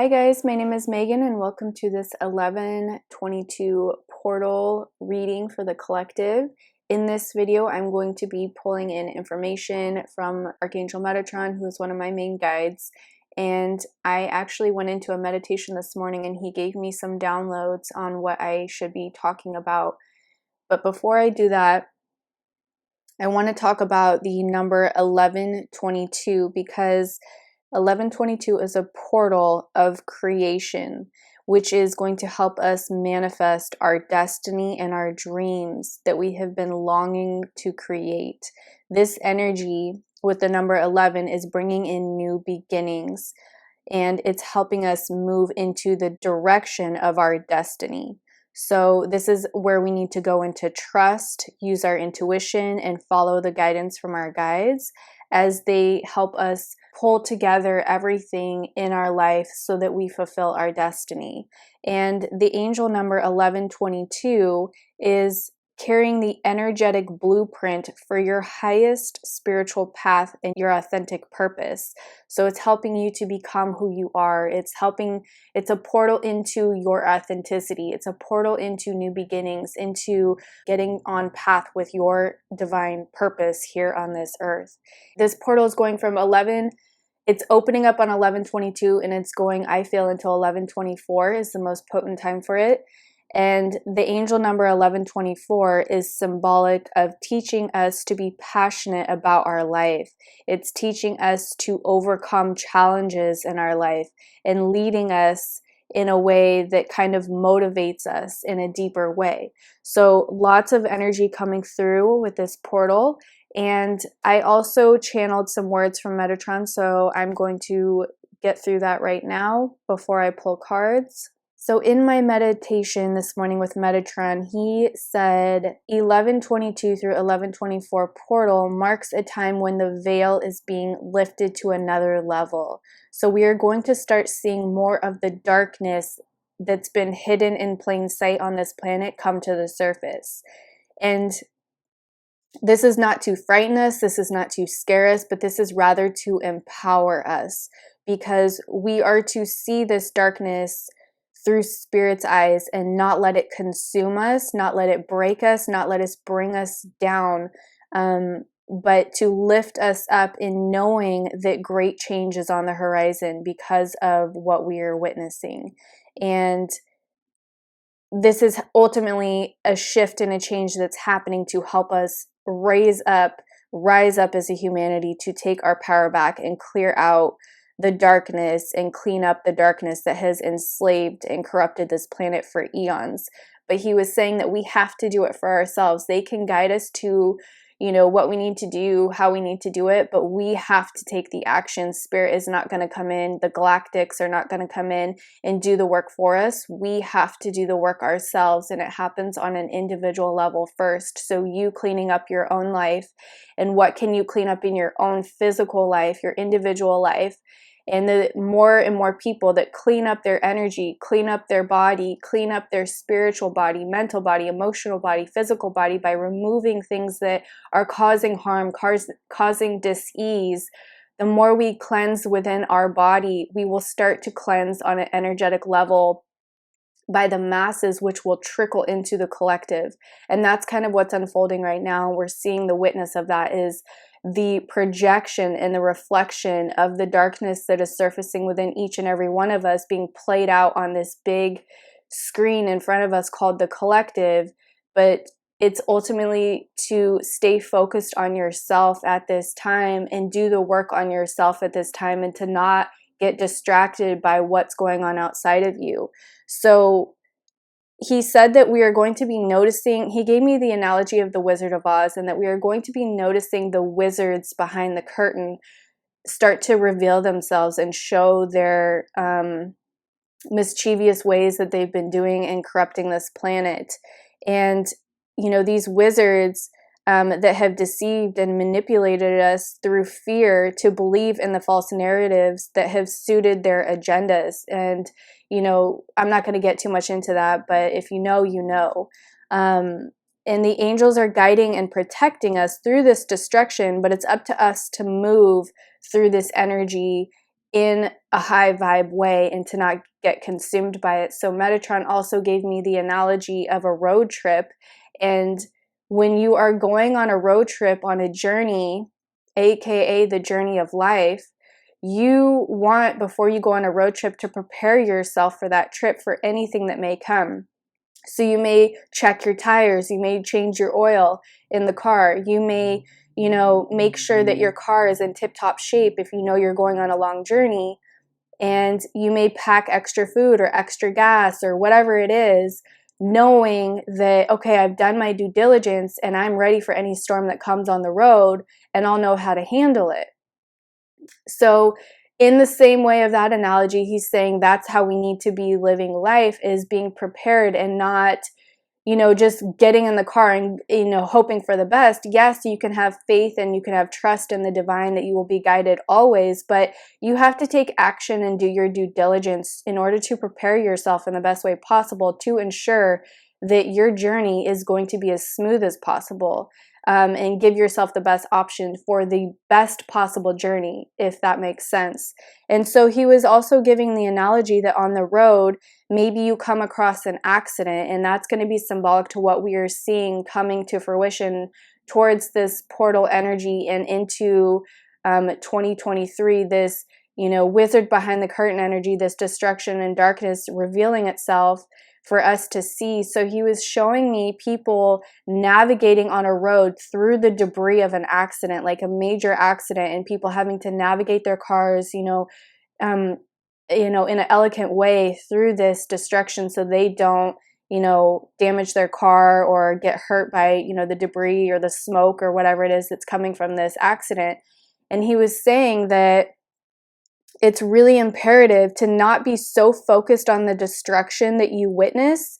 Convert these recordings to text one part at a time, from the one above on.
Hi guys, my name is Megan and welcome to this 11/22 portal reading for the collective. In this video, I'm going to be pulling in information from Archangel Metatron, who is one of my main guides. And I actually went into a meditation this morning and he gave me some downloads on what I should be talking about. But before I do that, I want to talk about the number 11/22 because 11/22 is a portal of creation, which is going to help us manifest our destiny and our dreams that we have been longing to create. This energy with the number 11 is bringing in new beginnings, and it's helping us move into the direction of our destiny. So this is where we need to go into trust, use our intuition, and follow the guidance from our guides as they help us pull together everything in our life so that we fulfill our destiny. And the angel number 11/22 is carrying the energetic blueprint for your highest spiritual path and your authentic purpose. So it's helping you to become who you are. It's a portal into your authenticity. It's a portal into new beginnings, into getting on path with your divine purpose here on this earth. This portal is going from 11, it's opening up on 11/22 and it's going, I feel, until 11/24 is the most potent time for it. And the angel number 11/24 is symbolic of teaching us to be passionate about our life. It's teaching us to overcome challenges in our life and leading us in a way that kind of motivates us in a deeper way. So lots of energy coming through with this portal. And I also channeled some words from Metatron, so I'm going to get through that right now before I pull cards. So in my meditation this morning with Metatron, he said 11/22 through 11/24 portal marks a time when the veil is being lifted to another level. So we are going to start seeing more of the darkness that's been hidden in plain sight on this planet come to the surface. And this is not to frighten us, this is not to scare us, but this is rather to empower us, because we are to see this darkness through Spirit's eyes and not let it consume us, not let it break us, not let us bring us down, but to lift us up in knowing that great change is on the horizon because of what we are witnessing. And this is ultimately a shift and a change that's happening to help us rise up as a humanity, to take our power back and clear out the darkness and clean up the darkness that has enslaved and corrupted this planet for eons. But he was saying that we have to do it for ourselves. They can guide us to, what we need to do, how we need to do it, but we have to take the action. Spirit is not going to come in. The galactics are not going to come in and do the work for us. We have to do the work ourselves, and it happens on an individual level first. So you cleaning up your own life, and what can you clean up in your own physical life, your individual life? And the more and more people that clean up their energy, clean up their body, clean up their spiritual body, mental body, emotional body, physical body by removing things that are causing harm, causing dis-ease, the more we cleanse within our body, we will start to cleanse on an energetic level by the masses, which will trickle into the collective. And that's kind of what's unfolding right now. We're seeing the witness of that is the projection and the reflection of the darkness that is surfacing within each and every one of us being played out on this big screen in front of us called the collective. But it's ultimately to stay focused on yourself at this time and do the work on yourself at this time, and to not get distracted by what's going on outside of you. So he said that we are going to be noticing, he gave me the analogy of the Wizard of Oz, and that we are going to be noticing the wizards behind the curtain start to reveal themselves and show their mischievous ways that they've been doing and corrupting this planet. And, these wizards that have deceived and manipulated us through fear to believe in the false narratives that have suited their agendas. And, I'm not going to get too much into that, but if you know, you know. And the angels are guiding and protecting us through this destruction, but it's up to us to move through this energy in a high vibe way and to not get consumed by it. So Metatron also gave me the analogy of a road trip. And when you are going on a road trip, on a journey, aka the journey of life, you want, before you go on a road trip, to prepare yourself for that trip, for anything that may come. So you may check your tires, you may change your oil in the car, you may, make sure that your car is in tip-top shape if you know you're going on a long journey, and you may pack extra food or extra gas or whatever it is, knowing that, okay, I've done my due diligence and I'm ready for any storm that comes on the road, and I'll know how to handle it. So in the same way of that analogy, he's saying that's how we need to be living life, is being prepared and not, just getting in the car and, hoping for the best. Yes, you can have faith and you can have trust in the divine that you will be guided always, but you have to take action and do your due diligence in order to prepare yourself in the best way possible to ensure that your journey is going to be as smooth as possible. And give yourself the best option for the best possible journey, if that makes sense. And so he was also giving the analogy that on the road, maybe you come across an accident, and that's going to be symbolic to what we are seeing coming to fruition towards this portal energy and into 2023, this, wizard behind the curtain energy, this destruction and darkness revealing itself for us to see. So he was showing me people navigating on a road through the debris of an accident, like a major accident, and people having to navigate their cars, in an elegant way through this destruction so they don't, damage their car or get hurt by, the debris or the smoke or whatever it is that's coming from this accident. And he was saying that it's really imperative to not be so focused on the destruction that you witness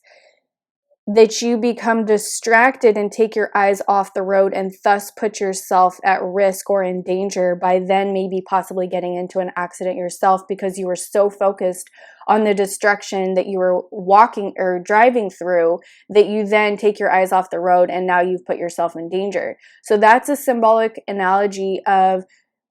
that you become distracted and take your eyes off the road, and thus put yourself at risk or in danger by then maybe possibly getting into an accident yourself, because you were so focused on the destruction that you were walking or driving through that you then take your eyes off the road and now you've put yourself in danger. So that's a symbolic analogy of,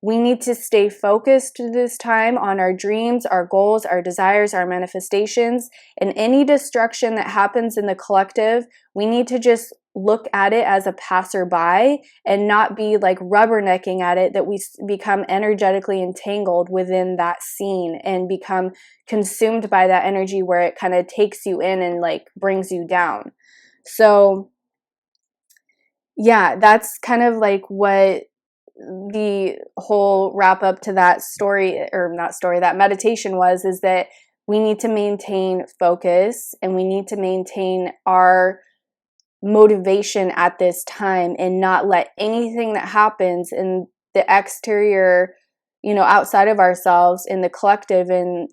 we need to stay focused this time on our dreams, our goals, our desires, our manifestations, and any destruction that happens in the collective, we need to just look at it as a passerby and not be like rubbernecking at it, that we become energetically entangled within that scene and become consumed by that energy where it kind of takes you in and like brings you down. So yeah, that's kind of like what the whole wrap up to that story, or not story, that meditation was, is that we need to maintain focus and we need to maintain our motivation at this time and not let anything that happens in the exterior, outside of ourselves, in the collective, and,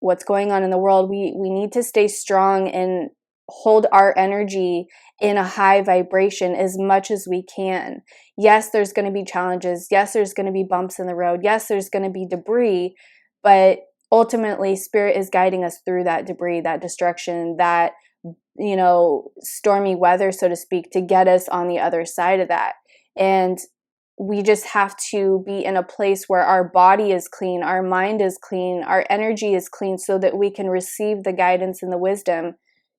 what's going on in the world, we need to stay strong and hold our energy in a high vibration as much as we can. Yes, there's going to be challenges. Yes, there's going to be bumps in the road. Yes, there's going to be debris, but ultimately Spirit is guiding us through that debris, that destruction, that, stormy weather, so to speak, to get us on the other side of that. And we just have to be in a place where our body is clean, our mind is clean, our energy is clean, so that we can receive the guidance and the wisdom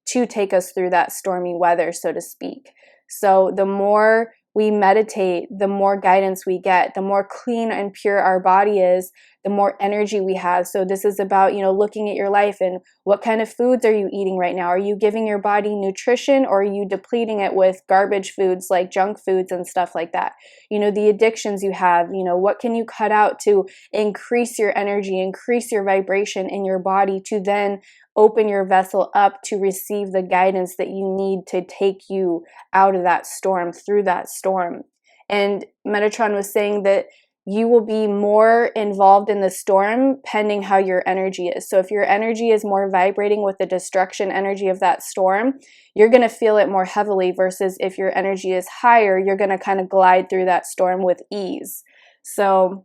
to take us through that stormy weather, so to speak. So the more we meditate, the more guidance we get, the more clean and pure our body is, the more energy we have. So this is about, looking at your life and what kind of foods are you eating right now? Are you giving your body nutrition, or are you depleting it with garbage foods like junk foods and stuff like that? The addictions you have, what can you cut out to increase your energy, increase your vibration in your body, to then open your vessel up to receive the guidance that you need to take you out of that storm, through that storm. And Metatron was saying that you will be more involved in the storm pending how your energy is. So if your energy is more vibrating with the destruction energy of that storm, you're going to feel it more heavily, versus if your energy is higher, you're going to kind of glide through that storm with ease. So,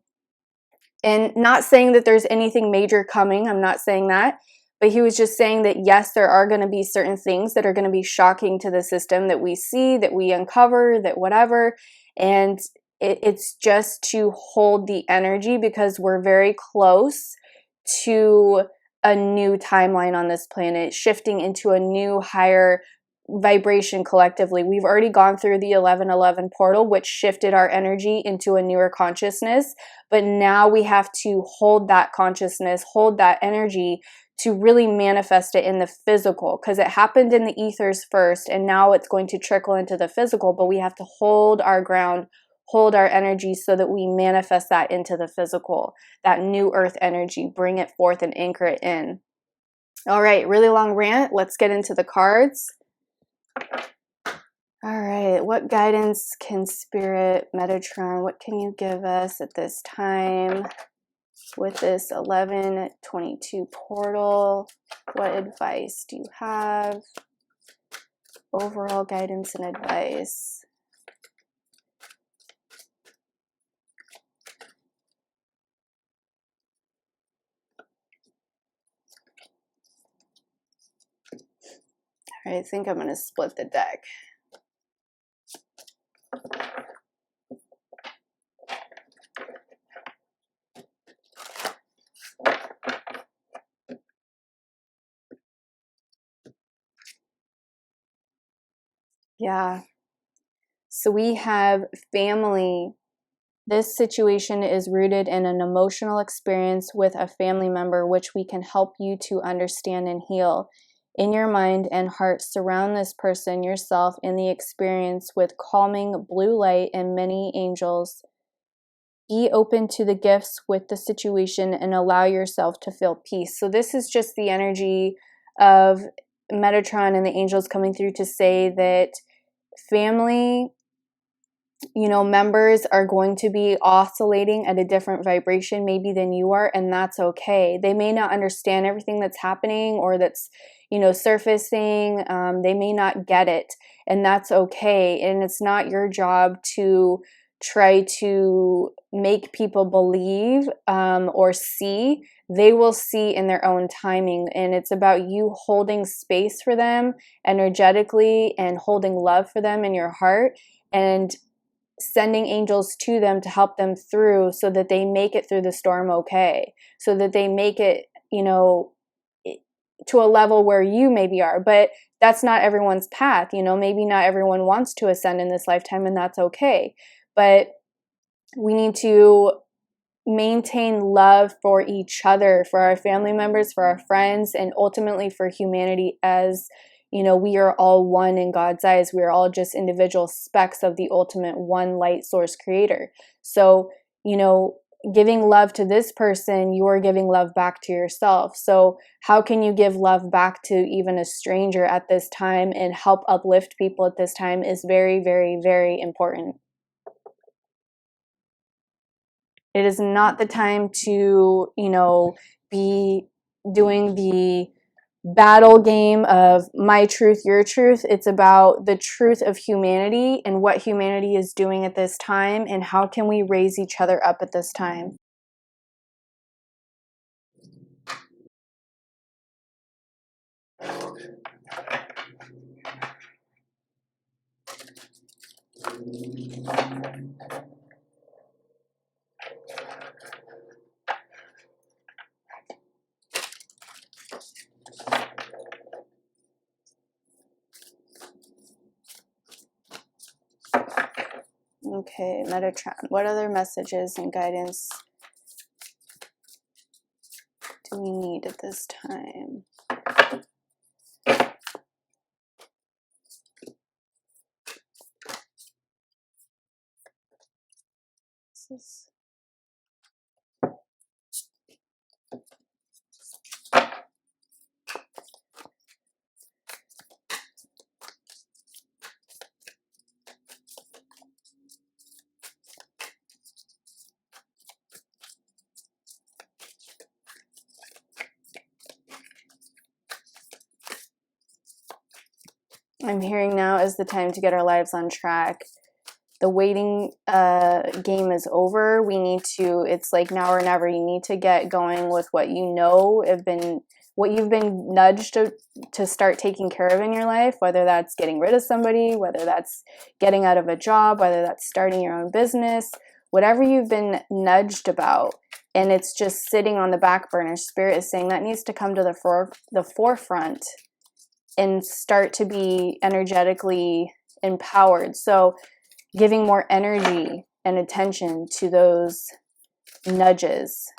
and not saying that there's anything major coming, I'm not saying that, but he was just saying that yes, there are going to be certain things that are going to be shocking to the system that we see, that we uncover, that whatever. And it's just to hold the energy, because we're very close to a new timeline on this planet, shifting into a new higher vibration collectively. We've already gone through the 1111 portal, which shifted our energy into a newer consciousness, but now we have to hold that consciousness, hold that energy to really manifest it in the physical, because it happened in the ethers first and now it's going to trickle into the physical, but we have to hold our ground, hold our energy so that we manifest that into the physical, that new earth energy, bring it forth and anchor it in. All right, really long rant. Let's get into the cards. All right, what guidance can Spirit, Metatron, what can you give us at this time with this 1122 portal? What advice do you have? Overall guidance and advice. All right, I think I'm going to split the deck. Yeah. So we have family. This situation is rooted in an emotional experience with a family member, which we can help you to understand and heal. In your mind and heart, surround this person, yourself, in the experience with calming blue light and many angels. Be open to the gifts with the situation and allow yourself to feel peace. So this is just the energy of Metatron and the angels coming through to say that family, you know, members are going to be oscillating at a different vibration maybe than you are, and that's okay. They may not understand everything that's happening or that's, you know, surfacing. They may not get it, and that's okay. And it's not your job to try to make people believe or see. They will see in their own timing, and it's about you holding space for them energetically and holding love for them in your heart and sending angels to them to help them through so that they make it through the storm okay, so that they make it, you know, to a level where you maybe are. But that's not everyone's path, you know. Maybe not everyone wants to ascend in this lifetime, and that's okay. But we need to maintain love for each other, for our family members, for our friends, and ultimately for humanity. As you know, we are all one in God's eyes. We are all just individual specks of the ultimate one light source creator. So, you know, giving love to this person, you are giving love back to yourself. So how can you give love back to even a stranger at this time and help uplift people at this time is very, very, very important. It is not the time to, you know, be doing the battle game of my truth, your truth. It's about the truth of humanity and what humanity is doing at this time and how can we raise each other up at this time. Okay, Metatron, what other messages and guidance do we need at this time? I'm hearing now is the time to get our lives on track. The waiting game is over. We need to, it's like now or never. You need to get going with what you know have been what you've been nudged to start taking care of in your life, whether that's getting rid of somebody, whether that's getting out of a job, whether that's starting your own business, whatever you've been nudged about, and it's just sitting on the back burner, Spirit is saying that needs to come to the forefront and start to be energetically empowered. So giving more energy and attention to those nudges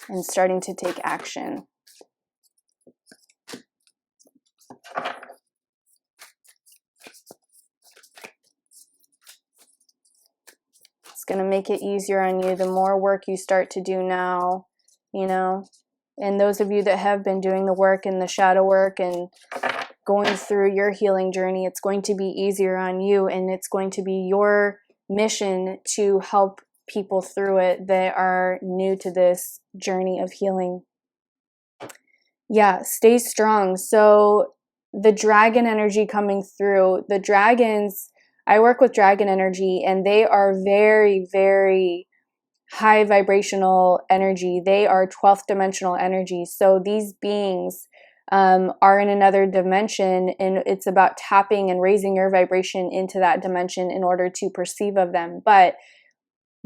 and starting to take action. It's going to make it easier on you the more work you start to do now, you know. And those of you that have been doing the work and the shadow work and going through your healing journey, it's going to be easier on you, and it's going to be your mission to help people through it that are new to this journey of healing. Yeah, stay strong. So the dragon energy coming through, the dragons, I work with dragon energy, and they are very, very high vibrational energy. They are 12th dimensional energy. So these beings are in another dimension, and it's about tapping and raising your vibration into that dimension in order to perceive of them. But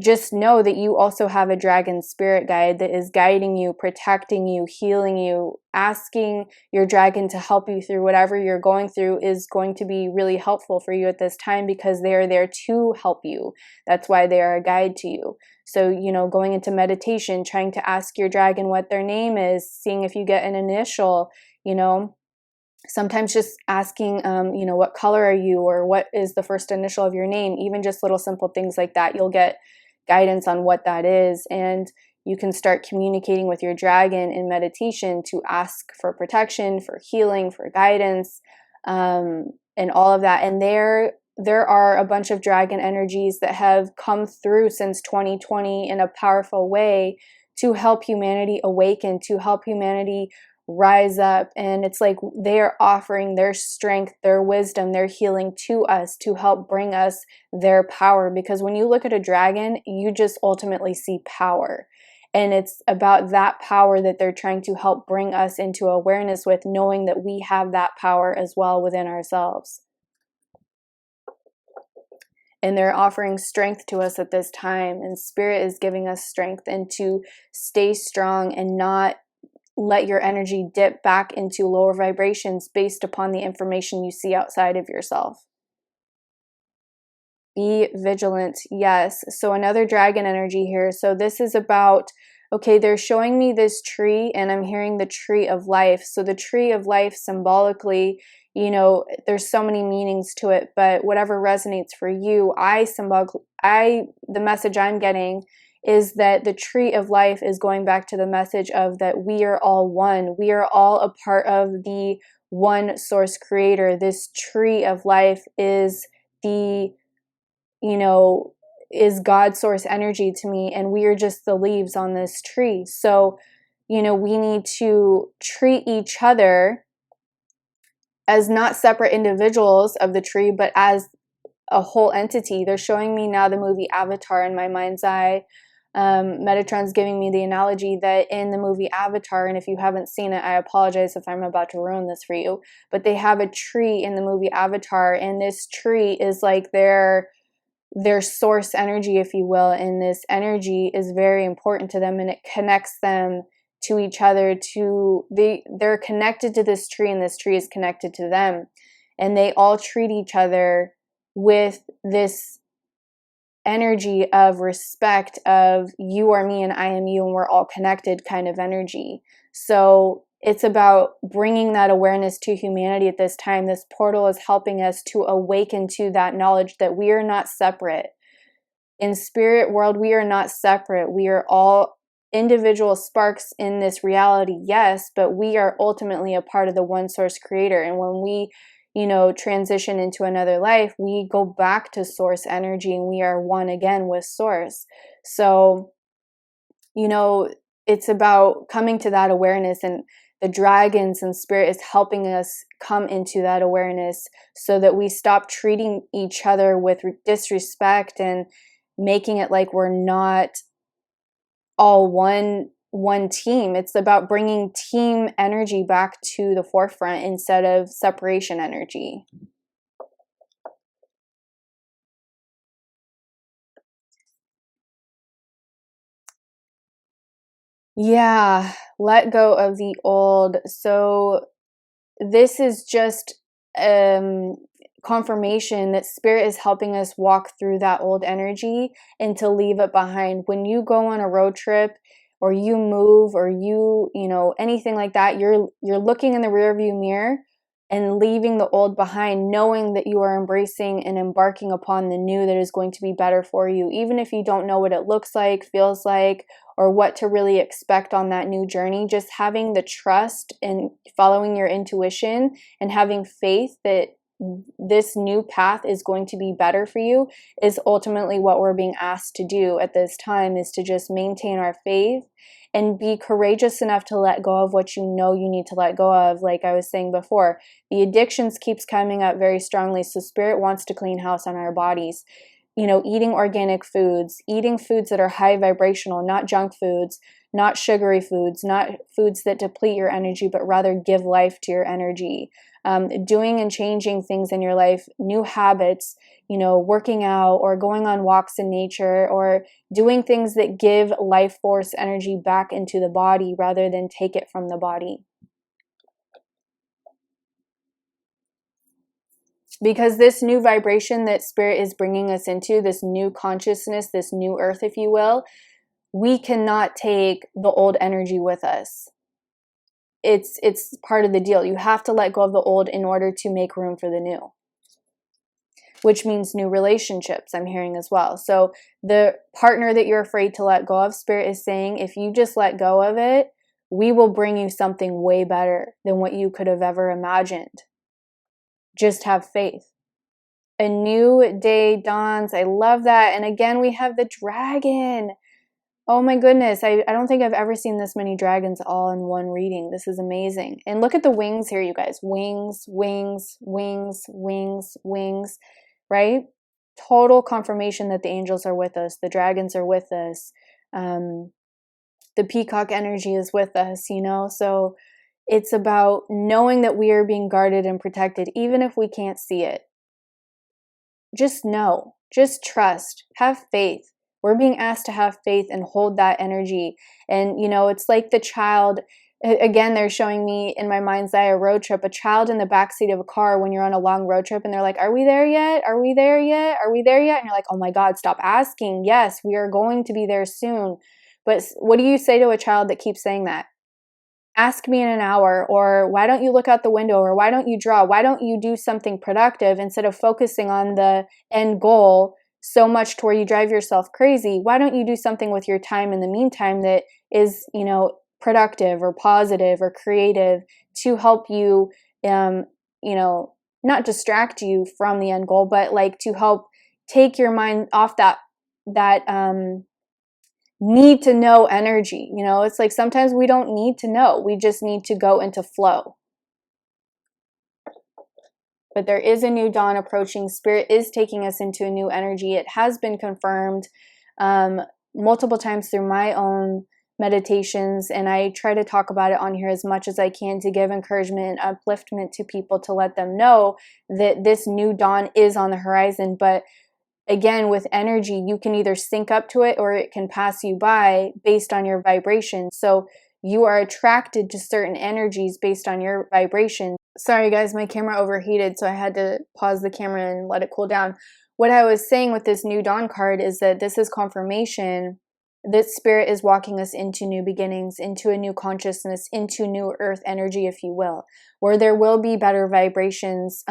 just know that you also have a dragon spirit guide that is guiding you, protecting you, healing you. Asking your dragon to help you through whatever you're going through is going to be really helpful for you at this time, because they are there to help you. That's why they are a guide to you. So, you know, going into meditation, trying to ask your dragon what their name is, seeing if you get an initial, you know, sometimes just asking, you know, what color are you, or what is the first initial of your name, even just little simple things like that. You'll get guidance on what that is, and you can start communicating with your dragon in meditation to ask for protection, for healing, for guidance, and all of that. And there are a bunch of dragon energies that have come through since 2020 in a powerful way to help humanity awaken, to help humanity rise up. And it's like they are offering their strength, their wisdom, their healing to us to help bring us their power. Because when you look at a dragon, you just ultimately see power. And it's about that power that they're trying to help bring us into awareness with, knowing that we have that power as well within ourselves. And they're offering strength to us at this time. And Spirit is giving us strength, and to stay strong and not let your energy dip back into lower vibrations based upon the information you see outside of yourself. Be vigilant. Yes. So another dragon energy here. So this is about, okay, they're showing me this tree, and I'm hearing the tree of life. So the tree of life symbolically, you know, there's so many meanings to it, but whatever resonates for you, the message I'm getting is that the tree of life is going back to the message of that we are all one. We are all a part of the one source creator. This tree of life is the, you know, is God's source energy to me, and we are just the leaves on this tree. So, you know, we need to treat each other as not separate individuals of the tree, but as a whole entity. They're showing me now the movie Avatar in my mind's eye. Metatron's giving me the analogy that in the movie Avatar, and if you haven't seen it, I apologize if I'm about to ruin this for you, but they have a tree in the movie Avatar, and this tree is like their source energy, if you will, and this energy is very important to them, and it connects them to each other. They're connected to this tree, and this tree is connected to them, and they all treat each other with this energy of respect, of you are me and I am you, and we're all connected kind of energy. So it's about bringing that awareness to humanity at this time. This portal is helping us to awaken to that knowledge that we are not separate. In spirit world, we are not separate. We are all individual sparks in this reality, yes, but we are ultimately a part of the one source creator. And when we, you know, transition into another life, we go back to source energy, and we are one again with source. So, you know, it's about coming to that awareness, and the dragons and Spirit is helping us come into that awareness so that we stop treating each other with disrespect and making it like we're not all one one team. It's about bringing team energy back to the forefront instead of separation energy. Yeah, let go of the old. So this is just confirmation that spirit is helping us walk through that old energy and to leave it behind. When you go on a road trip or you move or you know, anything like that, you're looking in the rearview mirror and leaving the old behind, knowing that you are embracing and embarking upon the new that is going to be better for you, even if you don't know what it looks like, feels like, or what to really expect on that new journey. Just having the trust and following your intuition and having faith that this new path is going to be better for you is ultimately what we're being asked to do at this time, is to just maintain our faith and be courageous enough to let go of what you know you need to let go of. Like I was saying before, the addictions keeps coming up very strongly, so spirit wants to clean house on our bodies. You know, eating organic foods, eating foods that are high vibrational, not junk foods, not sugary foods, not foods that deplete your energy, but rather give life to your energy. Doing and changing things in your life, new habits, you know, working out or going on walks in nature or doing things that give life force energy back into the body rather than take it from the body. Because this new vibration that spirit is bringing us into, this new consciousness, this new earth, if you will, we cannot take the old energy with us. It's part of the deal. You have to let go of the old in order to make room for the new, which means new relationships, I'm hearing as well. So the partner that you're afraid to let go of, spirit is saying, if you just let go of it, we will bring you something way better than what you could have ever imagined. Just have faith. A new day dawns. I love that. And again, we have the dragon. Oh my goodness. I don't think I've ever seen this many dragons all in one reading. This is amazing. And look at the wings here, you guys. Wings, wings, wings, wings, wings, right? Total confirmation that the angels are with us. The dragons are with us. The peacock energy is with us, you know? So it's about knowing that we are being guarded and protected, even if we can't see it. Just know, just trust, have faith. We're being asked to have faith and hold that energy. And, you know, it's like the child, again, they're showing me in my mind's eye a road trip, a child in the backseat of a car when you're on a long road trip and they're like, are we there yet? Are we there yet? Are we there yet? And you're like, oh my God, stop asking. Yes, we are going to be there soon. But what do you say to a child that keeps saying that? Ask me in an hour, or why don't you look out the window, or why don't you draw? Why don't you do something productive instead of focusing on the end goal so much to where you drive yourself crazy? Why don't you do something with your time in the meantime that is, you know, productive or positive or creative to help you, you know, not distract you from the end goal, but like to help take your mind off that need to know energy. You know, it's like sometimes we don't need to know. We just need to go into flow. But there is a new dawn approaching. Spirit is taking us into a new energy. It has been confirmed multiple times through my own meditations, and I try to talk about it on here as much as I can to give encouragement and upliftment to people, to let them know that this new dawn is on the horizon. But again, with energy, you can either sync up to it or it can pass you by based on your vibration. So you are attracted to certain energies based on your vibration. Sorry guys, my camera overheated, so I had to pause the camera and let it cool down. What I was saying with this new dawn card is that this is confirmation that spirit is walking us into new beginnings, into a new consciousness, into new earth energy, if you will, where there will be better vibrations,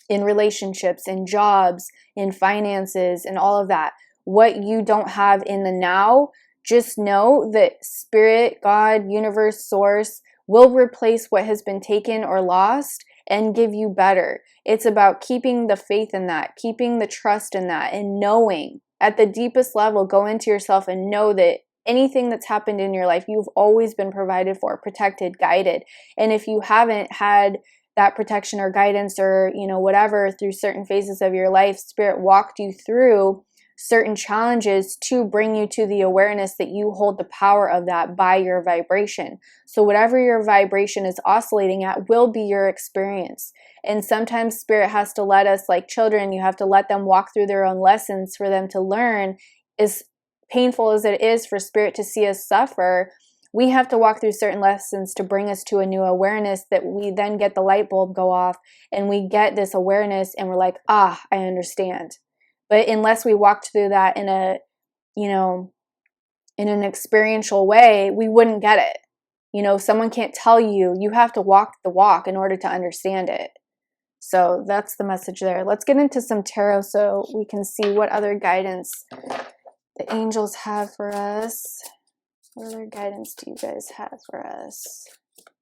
in relationships, in jobs, in finances, and all of that. What you don't have in the now, just know that spirit, God, universe, source will replace what has been taken or lost and give you better. It's about keeping the faith in that, keeping the trust in that, and knowing at the deepest level, go into yourself and know that anything that's happened in your life, you've always been provided for, protected, guided. And if you haven't had that protection or guidance or, you know, whatever through certain phases of your life, spirit walked you through certain challenges to bring you to the awareness that you hold the power of that by your vibration. So whatever your vibration is oscillating at will be your experience. And sometimes spirit has to let us, like children, you have to let them walk through their own lessons for them to learn. As painful as it is for spirit to see us suffer, we have to walk through certain lessons to bring us to a new awareness that we then get the light bulb go off and we get this awareness and we're like, ah, I understand. But unless we walked through that in a, you know, in an experiential way, we wouldn't get it. You know, someone can't tell you, you have to walk the walk in order to understand it. So that's the message there. Let's get into some tarot so we can see what other guidance the angels have for us. What other guidance do you guys have for us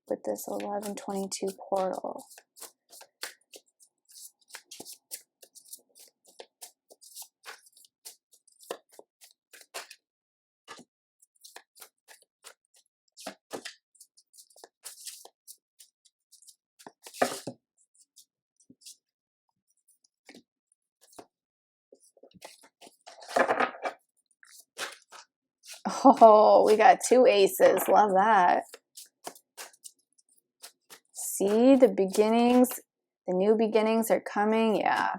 with this 1122 portal? Oh, we got 2 aces. Love that. See, the beginnings, the new beginnings are coming. Yeah.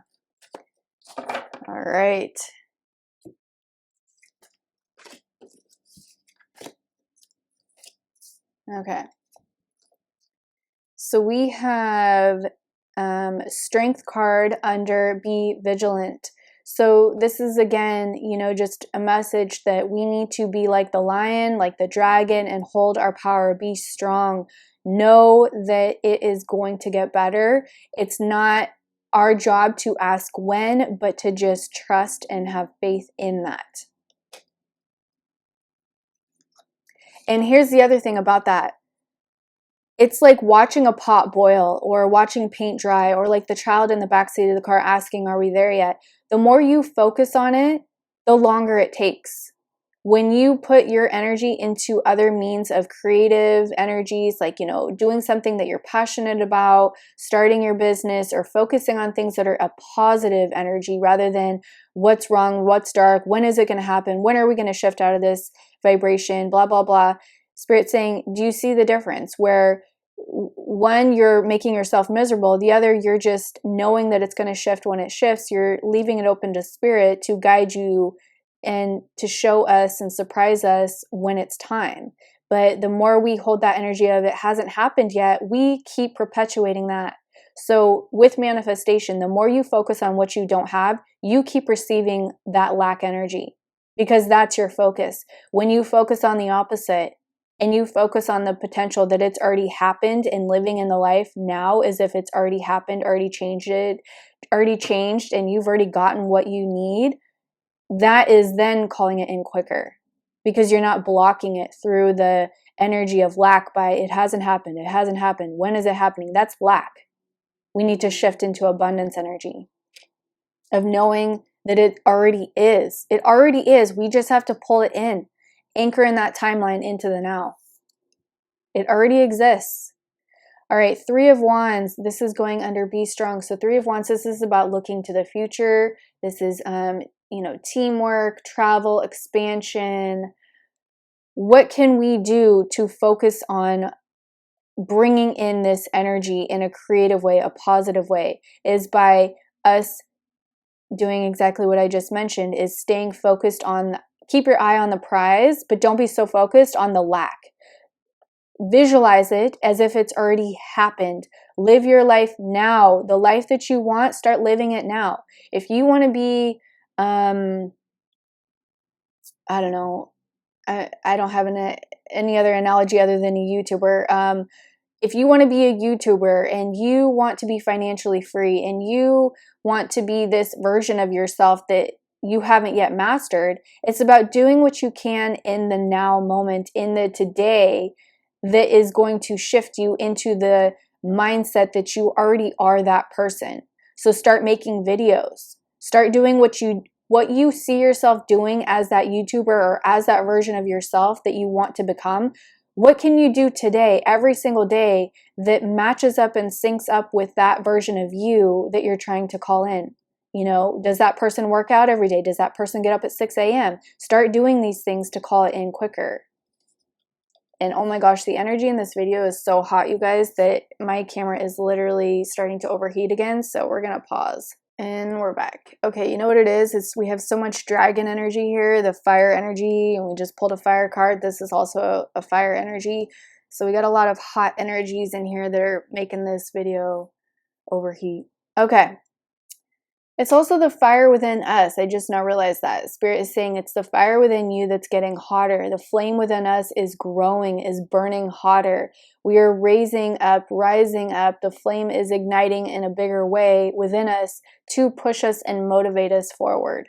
All right. Okay. So we have strength card under be vigilant. So this is, again, you know, just a message that we need to be like the lion, like the dragon, and hold our power, be strong. Know that it is going to get better. It's not our job to ask when, but to just trust and have faith in that. And here's the other thing about that. It's like watching a pot boil or watching paint dry, or like the child in the backseat of the car asking, are we there yet? The more you focus on it, the longer it takes. When you put your energy into other means of creative energies, like, you know, doing something that you're passionate about, starting your business, or focusing on things that are a positive energy rather than what's wrong, what's dark, when is it going to happen, when are we going to shift out of this vibration, blah, blah, blah. Spirit saying, do you see the difference? Where one, you're making yourself miserable. The other, you're just knowing that it's going to shift when it shifts. You're leaving it open to spirit to guide you and to show us and surprise us when it's time. But the more we hold that energy of it hasn't happened yet, we keep perpetuating that. So with manifestation, the more you focus on what you don't have, you keep receiving that lack energy, because that's your focus. When you focus on the opposite, and you focus on the potential that it's already happened and living in the life now as if it's already happened, already changed, and you've already gotten what you need, that is then calling it in quicker, because you're not blocking it through the energy of lack by it hasn't happened, when is it happening? That's lack. We need to shift into abundance energy of knowing that it already is. It already is. We just have to pull it in. Anchor in that timeline into the now. It already exists. All right, 3 of Wands. This is going under be strong. So 3 of Wands, this is about looking to the future. This is, you know, teamwork, travel, expansion. What can we do to focus on bringing in this energy in a creative way, a positive way, is by us doing exactly what I just mentioned, is staying focused on, keep your eye on the prize, but don't be so focused on the lack. Visualize it as if it's already happened. Live your life now. The life that you want, start living it now. If you want to be, I don't know, I don't have any other analogy other than a YouTuber. If you want to be a YouTuber and you want to be financially free and you want to be this version of yourself that you haven't yet mastered, it's about doing what you can in the now moment, in the today, that is going to shift you into the mindset that you already are that person. So start making videos. Start doing what you see yourself doing as that YouTuber or as that version of yourself that you want to become. What can you do today, every single day, that matches up and syncs up with that version of you that you're trying to call in? You know, does that person work out every day? Does that person get up at 6 a.m.? Start doing these things to call it in quicker. And oh my gosh, the energy in this video is so hot, you guys, that my camera is literally starting to overheat again. So we're going to pause. And we're back. Okay, you know what it is? It's we have so much dragon energy here, the fire energy, and we just pulled a fire card. This is also a fire energy. So we got a lot of hot energies in here that are making this video overheat. Okay. It's also the fire within us. I just now realized that. Spirit is saying it's the fire within you that's getting hotter. The flame within us is growing, is burning hotter. We are raising up, rising up. The flame is igniting in a bigger way within us to push us and motivate us forward.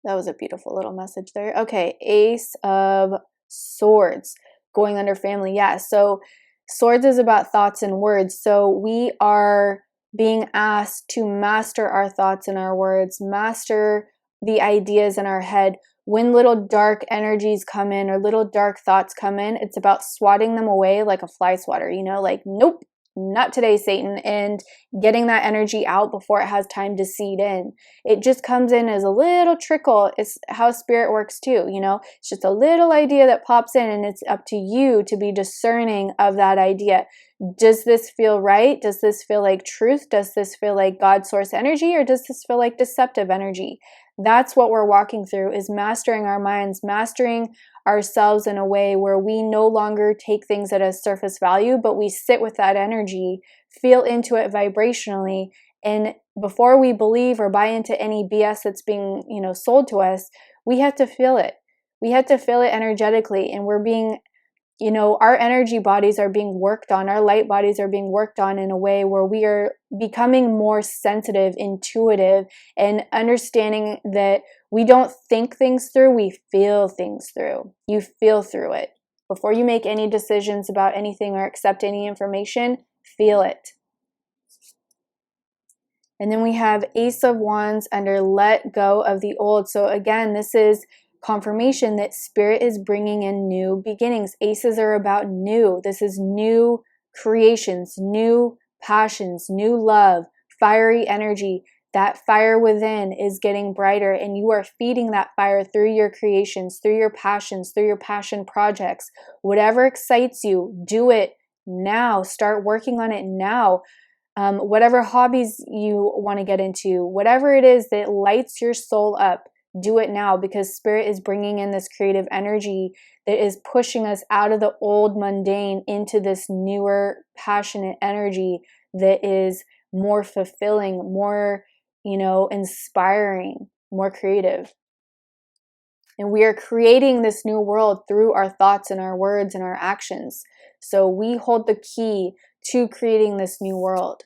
That was a beautiful little message there. Okay, Ace of Swords, going under family. Yeah, so Swords is about thoughts and words. So we are being asked to master our thoughts and our words, master the ideas in our head. When little dark energies come in or little dark thoughts come in, it's about swatting them away like a fly swatter, you know, like, nope, not today, Satan, and getting that energy out before it has time to seed in. It just comes in as a little trickle. It's how spirit works too, you know, it's just a little idea that pops in, and it's up to you to be discerning of that idea. Does this feel right? Does this feel like truth? Does this feel like God source energy, or does this feel like deceptive energy? That's what we're walking through, is mastering our minds, mastering ourselves in a way where we no longer take things at a surface value, but we sit with that energy, feel into it vibrationally, and before we believe or buy into any BS that's being, you know, sold to us, we have to feel it. We have to feel it energetically, and we're being, you know, our energy bodies are being worked on, our light bodies are being worked on in a way where we are becoming more sensitive, intuitive, and understanding that we don't think things through, we feel things through. You feel through it. Before you make any decisions about anything or accept any information, feel it. And then we have Ace of Wands under let go of the old. So again, this is confirmation that spirit is bringing in new beginnings. Aces are about new. This is new creations, new passions, new love, fiery energy. That fire within is getting brighter, and you are feeding that fire through your creations, through your passions, through your passion projects. Whatever excites you, do it now. Start working on it now. Whatever hobbies you want to get into, whatever it is that lights your soul up, do it now, because spirit is bringing in this creative energy that is pushing us out of the old mundane into this newer passionate energy that is more fulfilling, more, you know, inspiring, more creative. And we are creating this new world through our thoughts and our words and our actions. So we hold the key to creating this new world.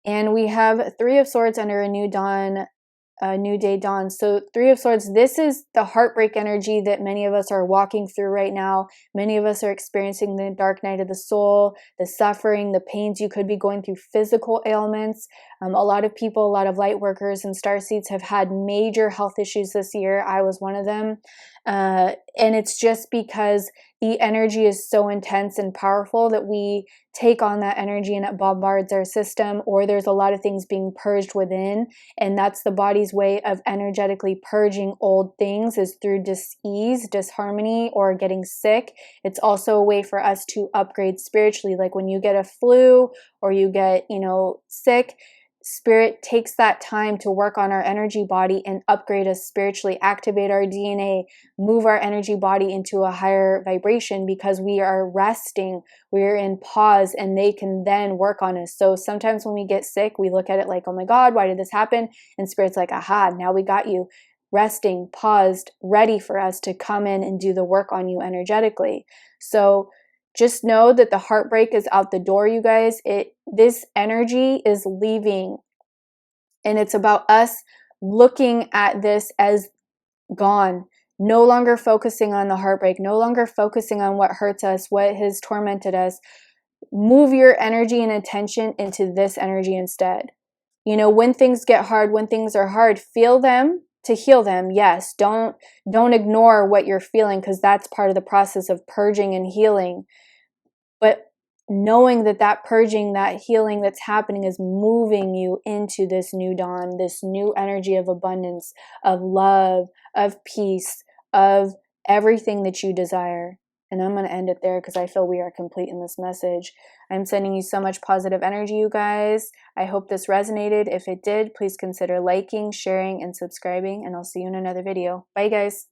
And we have Three of Swords under a new dawn, a new day dawn. So Three of Swords, this is the heartbreak energy that many of us are walking through right now. Many of us are experiencing the dark night of the soul, the suffering, the pains. You could be going through physical ailments. A lot of people, a lot of light workers and starseeds have had major health issues this year. I was one of them. And it's just because the energy is so intense and powerful that we take on that energy and it bombards our system, or there's a lot of things being purged within, and that's the body's way of energetically purging old things, is through dis-ease, disharmony, or getting sick. It's also a way for us to upgrade spiritually. Like when you get a flu or you get, you know, sick, spirit takes that time to work on our energy body and upgrade us spiritually, activate our DNA, move our energy body into a higher vibration, because we are resting, we're in pause, and they can then work on us. So sometimes when we get sick, we look at it like, oh my God, why did this happen? And spirit's like, aha, now we got you. Resting, paused, ready for us to come in and do the work on you energetically. So just know that the heartbreak is out the door, you guys. This energy is leaving, and it's about us looking at this as gone, no longer focusing on the heartbreak, no longer focusing on what hurts us, what has tormented us. Move your energy and attention into this energy instead. You know, when things get hard, when things are hard, feel them to heal them. Yes, don't ignore what you're feeling, because that's part of the process of purging and healing. But knowing that that purging, that healing that's happening is moving you into this new dawn, this new energy of abundance, of love, of peace, of everything that you desire. And I'm going to end it there because I feel we are complete in this message. I'm sending you so much positive energy, you guys. I hope this resonated. If it did, please consider liking, sharing, and subscribing, and I'll see you in another video. Bye, guys.